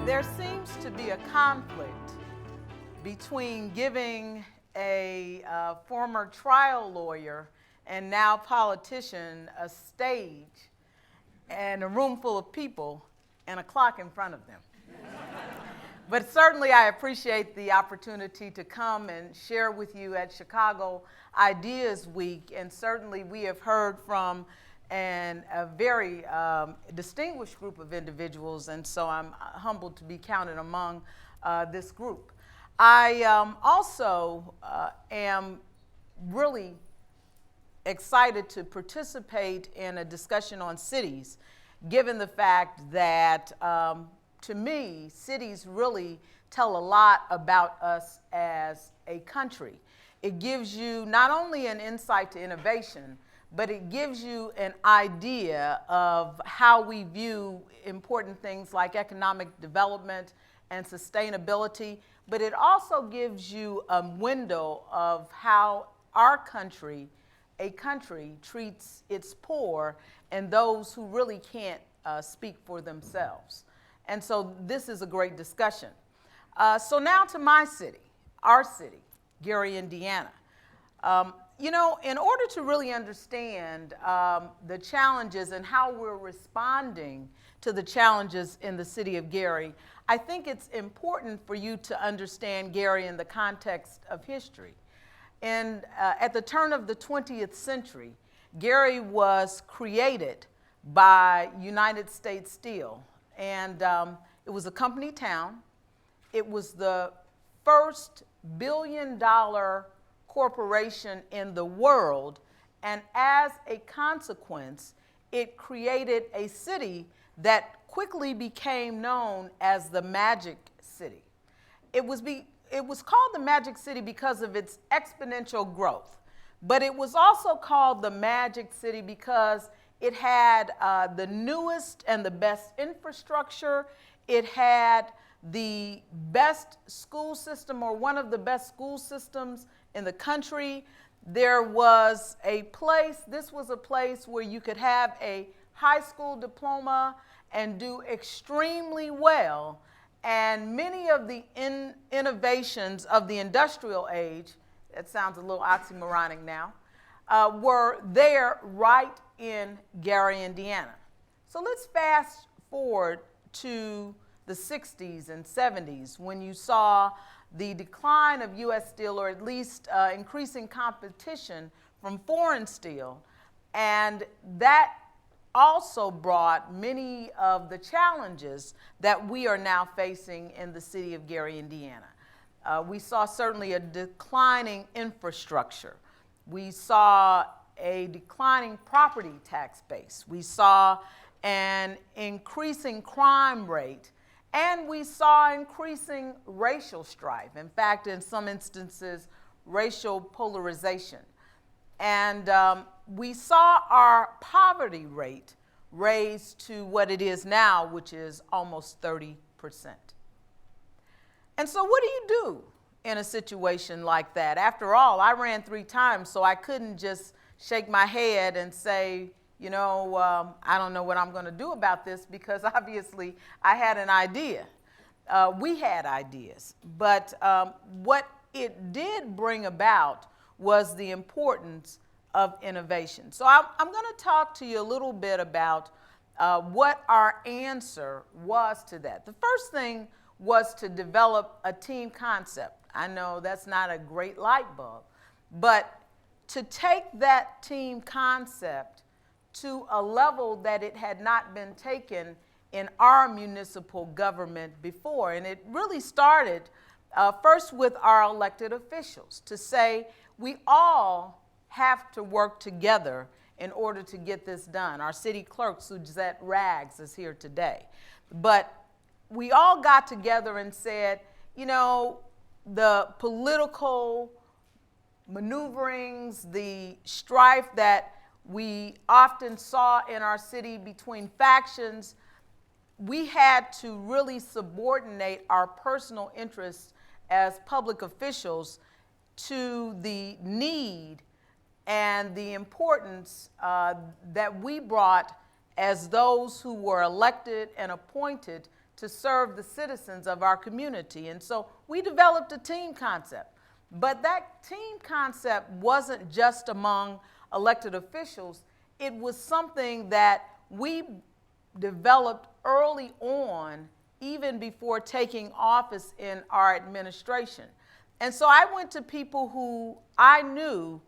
There seems to be a conflict between giving a former trial lawyer and now politician a stage and a room full of people and a clock in front of them. But certainly I appreciate the opportunity to come and share with you at Chicago Ideas Week, and certainly we have heard from a very distinguished group of individuals, and so I'm humbled to be counted among this group. I also am really excited to participate in a discussion on cities, given the fact that to me, cities really tell a lot about us as a country. It gives you not only an insight to innovation, but it gives you an idea of how we view important things like economic development and sustainability, but it also gives you a window of how our country, a country, treats its poor and those who really can't speak for themselves. And so this is a great discussion. So now to my city, our city, Gary, Indiana. You know, in order to really understand the challenges and how we're responding to the challenges in the city of Gary, I think it's important for you to understand Gary in the context of history. And at the turn of the 20th century, Gary was created by United States Steel. And it was a company town. It was the first billion-dollar corporation in the world. And as a consequence, it created a city that quickly became known as the Magic City. It was called the Magic City because of its exponential growth. But it was also called the Magic City because it had the newest and the best infrastructure. It had the best school system, or one of the best school systems in the country. There was a place, this was a place where you could have a high school diploma and do extremely well. And many of the innovations of the industrial age, that sounds a little oxymoronic now, were there right in Gary, Indiana. So let's fast forward to the 60s and 70s when you saw the decline of U.S. steel, or at least increasing competition from foreign steel. And that also brought many of the challenges that we are now facing in the city of Gary, Indiana. We saw certainly a declining infrastructure. We saw a declining property tax base. We saw an increasing crime rate, and we saw increasing racial strife. In fact, in some instances, racial polarization. And we saw our poverty rate raised to what it is now, which is almost 30%. And so what do you do in a situation like that? After all, I ran 3 times, so I couldn't just shake my head and say, you know, I don't know what I'm going to do about this, because obviously I had an idea. We had ideas. But what it did bring about was the importance of innovation. So I'm going to talk to you a little bit about what our answer was to that. The first thing was to develop a team concept. I know that's not a great light bulb, but to take that team concept to a level that it had not been taken in our municipal government before. And it really started first with our elected officials to say we all have to work together in order to get this done. Our city clerk, Suzette Rags, is here today. But we all got together and said, you know, the political maneuverings, the strife that we often saw in our city between factions, we had to really subordinate our personal interests as public officials to the need and the importance that we brought as those who were elected and appointed to serve the citizens of our community. And so we developed a team concept. But that team concept wasn't just among elected officials. It was something that we developed early on, even before taking office in our administration. And so I went to people who I knew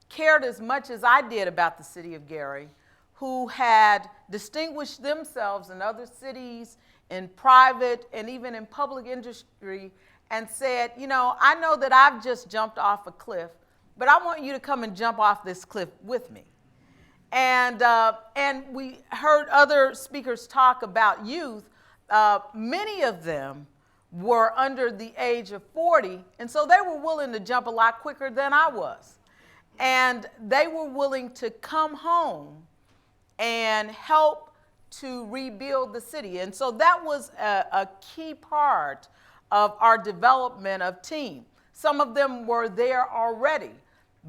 cared as much as I did about the city of Gary, who had distinguished themselves in other cities, in private and even in public industry, and said, you know that I've just jumped off a cliff, but I want you to come and jump off this cliff with me. And we heard other speakers talk about youth. Many of them were under the age of 40, and so they were willing to jump a lot quicker than I was. And they were willing to come home and help to rebuild the city. And so that was a key part of our development of team. Some of them were there already,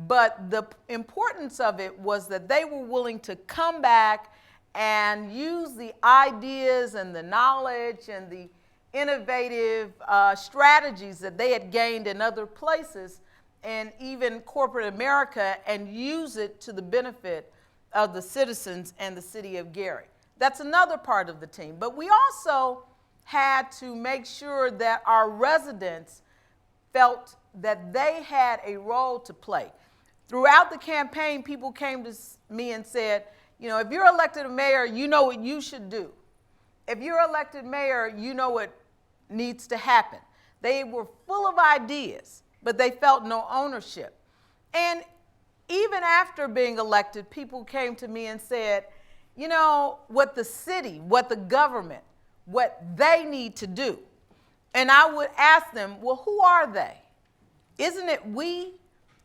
but the importance of it was that they were willing to come back and use the ideas and the knowledge and the innovative strategies that they had gained in other places and even corporate America, and use it to the benefit of the citizens and the city of Gary. That's another part of the team. But we also had to make sure that our residents felt that they had a role to play. Throughout the campaign, people came to me and said, if you're elected mayor, you know what you should do. If you're elected mayor, you know what needs to happen. They were full of ideas, but they felt no ownership. And even after being elected, people came to me and said, what the city, what the government, what they need to do. And I would ask them, well, who are they? Isn't it we?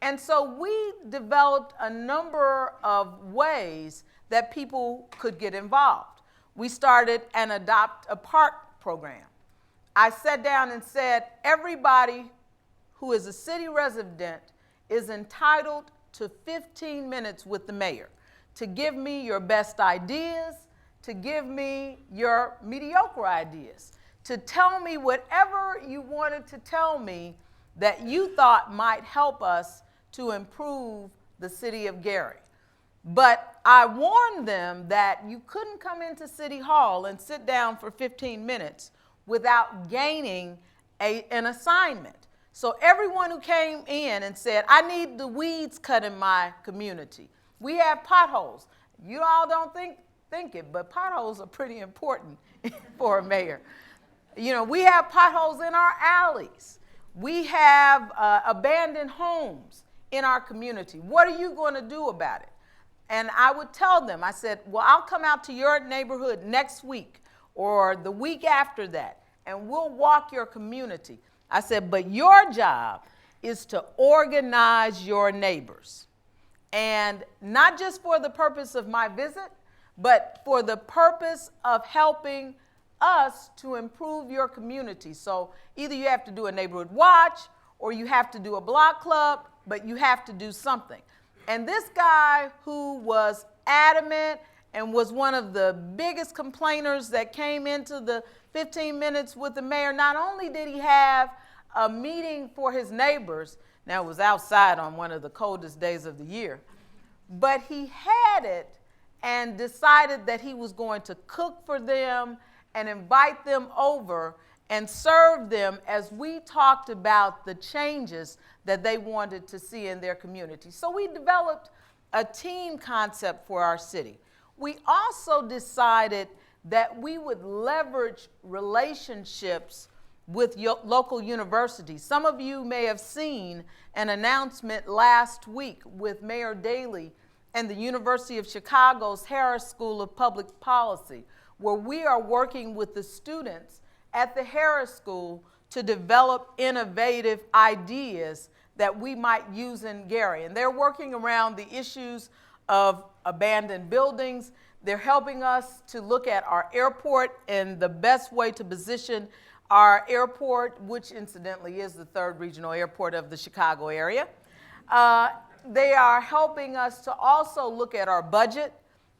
And so we developed a number of ways that people could get involved. We started an Adopt a Park program. I sat down and said, everybody who is a city resident is entitled to 15 minutes with the mayor to give me your best ideas, to give me your mediocre ideas, to tell me whatever you wanted to tell me that you thought might help us to improve the city of Gary. But I warned them that you couldn't come into City Hall and sit down for 15 minutes without gaining an assignment. So everyone who came in and said, I need the weeds cut in my community. We have potholes. You all don't think it, but potholes are pretty important for a mayor. We have potholes in our alleys. We have abandoned homes in our community. What are you going to do about it? And I would tell them, I said, well, I'll come out to your neighborhood next week or the week after that, and we'll walk your community. I said, but your job is to organize your neighbors. And not just for the purpose of my visit, but for the purpose of helping us to improve your community. So either you have to do a neighborhood watch or you have to do a block club, but you have to do something. And this guy who was adamant and was one of the biggest complainers that came into the 15 minutes with the mayor, not only did he have a meeting for his neighbors, now it was outside on one of the coldest days of the year, but he had it and decided that he was going to cook for them and invite them over and serve them as we talked about the changes that they wanted to see in their community. So we developed a team concept for our city. We also decided that we would leverage relationships with local universities. Some of you may have seen an announcement last week with Mayor Daley and the University of Chicago's Harris School of Public Policy, where we are working with the students at the Harris School to develop innovative ideas that we might use in Gary. And they're working around the issues of abandoned buildings. They're helping us to look at our airport and the best way to position our airport, which incidentally is the third regional airport of the Chicago area. They are helping us to also look at our budget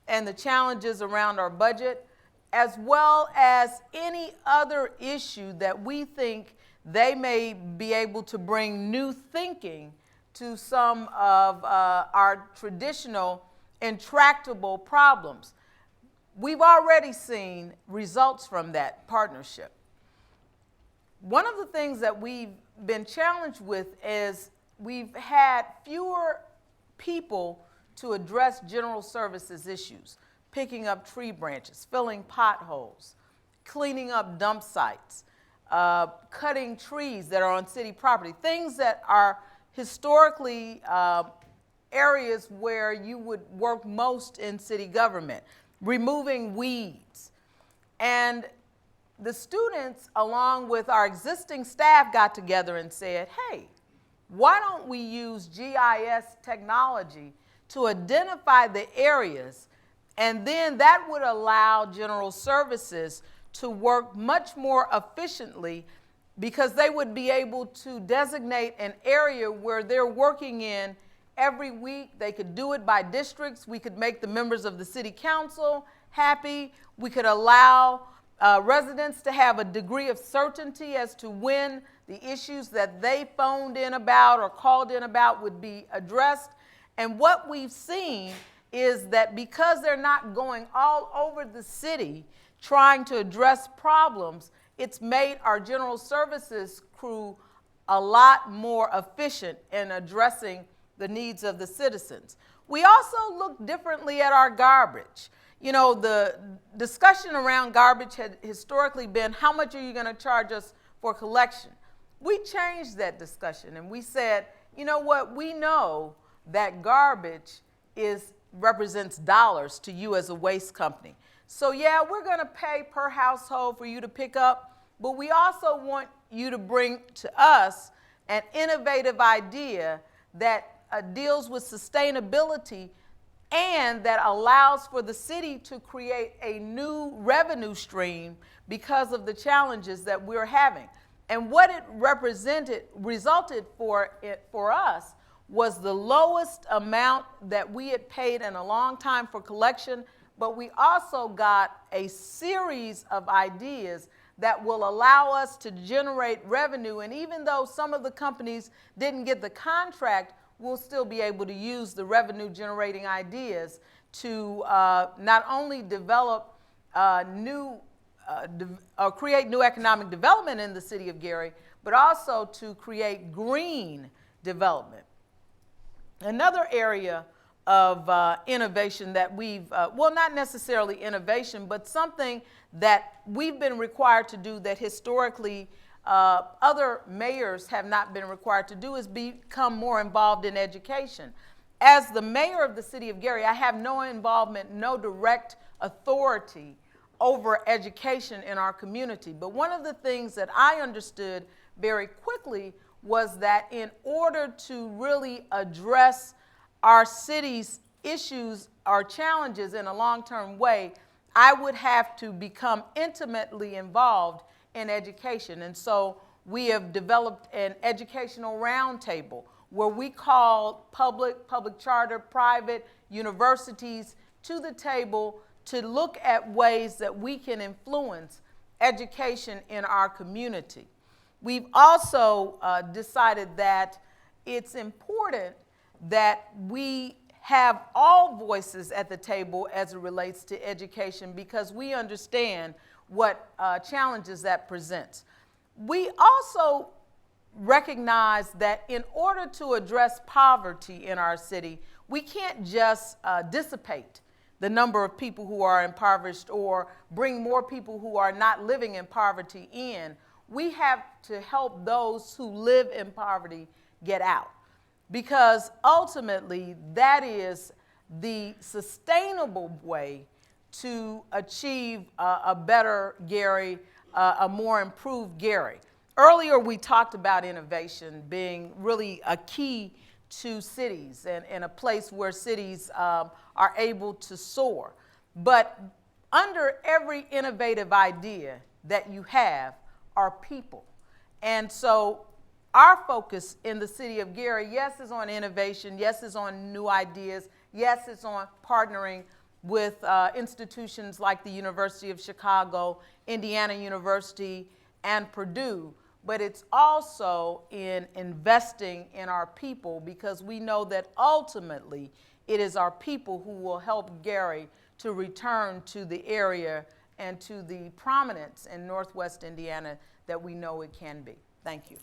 and the challenges around our budget. as well as any other issue that we think they may be able to bring new thinking to some of our traditional intractable problems. We've already seen results from that partnership. One of the things that we've been challenged with is we've had fewer people to address general services issues, picking up tree branches, filling potholes, cleaning up dump sites, cutting trees that are on city property, things that are historically areas where you would work most in city government, removing weeds. And the students, along with our existing staff, got together and said, hey, why don't we use GIS technology to identify the areas, and then that would allow general services to work much more efficiently, because they would be able to designate an area where they're working in every week. They could do it by districts. We could make the members of the city council happy. We could allow residents to have a degree of certainty as to when the issues that they phoned in about or called in about would be addressed. And what we've seen is that because they're not going all over the city trying to address problems, it's made our general services crew a lot more efficient in addressing the needs of the citizens. We also look differently at our garbage. You know, the discussion around garbage had historically been, how much are you going to charge us for collection? We changed that discussion and we said, you know what, we know that garbage represents dollars to you as a waste company. So yeah, we're going to pay per household for you to pick up, but we also want you to bring to us an innovative idea that deals with sustainability and that allows for the city to create a new revenue stream because of the challenges that we're having. And what it resulted for us was the lowest amount that we had paid in a long time for collection, but we also got a series of ideas that will allow us to generate revenue. And even though some of the companies didn't get the contract, we'll still be able to use the revenue generating ideas to not only develop create new economic development in the city of Gary, but also to create green development. Another area of innovation that we've, well, not necessarily innovation, but something that we've been required to do that historically other mayors have not been required to do, is become more involved in education. As the mayor of the city of Gary, I have no involvement, no direct authority over education in our community. But one of the things that I understood very quickly was that in order to really address our city's issues, our challenges in a long-term way, I would have to become intimately involved in education. And so we have developed an educational roundtable where we call public charter, private universities to the table to look at ways that we can influence education in our community. We've also decided that it's important that we have all voices at the table as it relates to education, because we understand what challenges that presents. We also recognize that in order to address poverty in our city, we can't just dissipate the number of people who are impoverished or bring more people who are not living in poverty in. We have to help those who live in poverty get out, because ultimately that is the sustainable way to achieve a better Gary, a more improved Gary. Earlier we talked about innovation being really a key to cities and a place where cities are able to soar. But under every innovative idea that you have are people. And so our focus in the city of Gary, yes, is on innovation, yes, is on new ideas, yes, it's on partnering, with institutions like the University of Chicago, Indiana University, and Purdue. But it's also in investing in our people, because we know that ultimately it is our people who will help Gary to return to the area and to the prominence in Northwest Indiana that we know it can be. Thank you.